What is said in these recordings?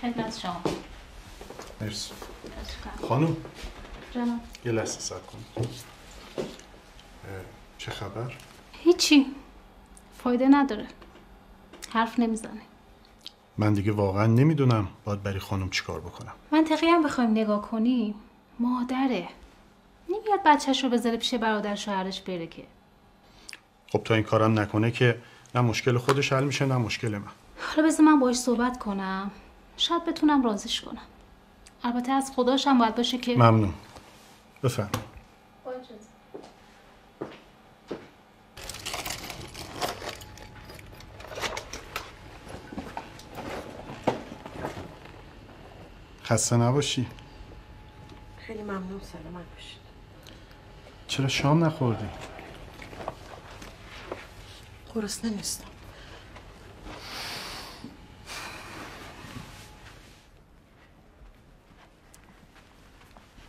خدمت شما. مرسی. خانم جانم. یه لحظه صبر کنید. چه خبر؟ هیچی. فایده نداره. حرف نمیزنه. من دیگه واقعا نمیدونم باید برای خانم چیکار بکنم. منطقی هم بخوایم نگاه کنی مادره. نمیاد بچهش رو بذاره پیش برادر شوهرش بره که. خب تا این کارم نکنه که نه مشکل خودش حل میشه نه مشکل من. حالا بذار من باهاش صحبت کنم. شاید بتونم راضیش کنم. البته از خداش هم باید باشه که ممنون. بفرمایید. با اجازه. خسته نباشی. خیلی ممنون. سلامت باشید. چرا شام نخوردی؟ گرسنه نیستم.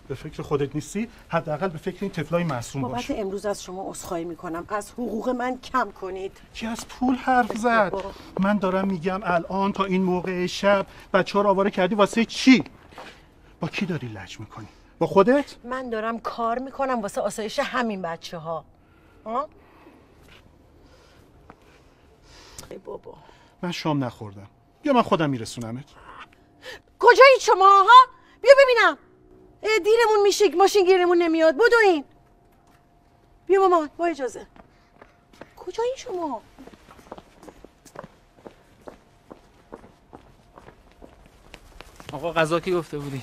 به فکر خودت نیستی؟ حداقل به فکر این طفلای معصوم باش. بابت امروز از شما عذرخواهی میکنم. از حقوق من کم کنید. کی از پول حرف زد؟ من دارم میگم الان تا این موقع شب بچه‌ها رو آواره کردی واسه چی؟ با کی داری لج میکنی؟ با خودت؟ من دارم کار میکنم واسه آسایش همین بچه‌ها. ای بابا. من شام نخوردم. بیا من خودم میرسونمت. کجایید شما ها؟ بیا ببینم. دیرمون میشه، ماشین گیرمون نمیاد. بدوین. بیا مامان با اجازه. کجایید شما؟ آقا غذا کی گفته بودی؟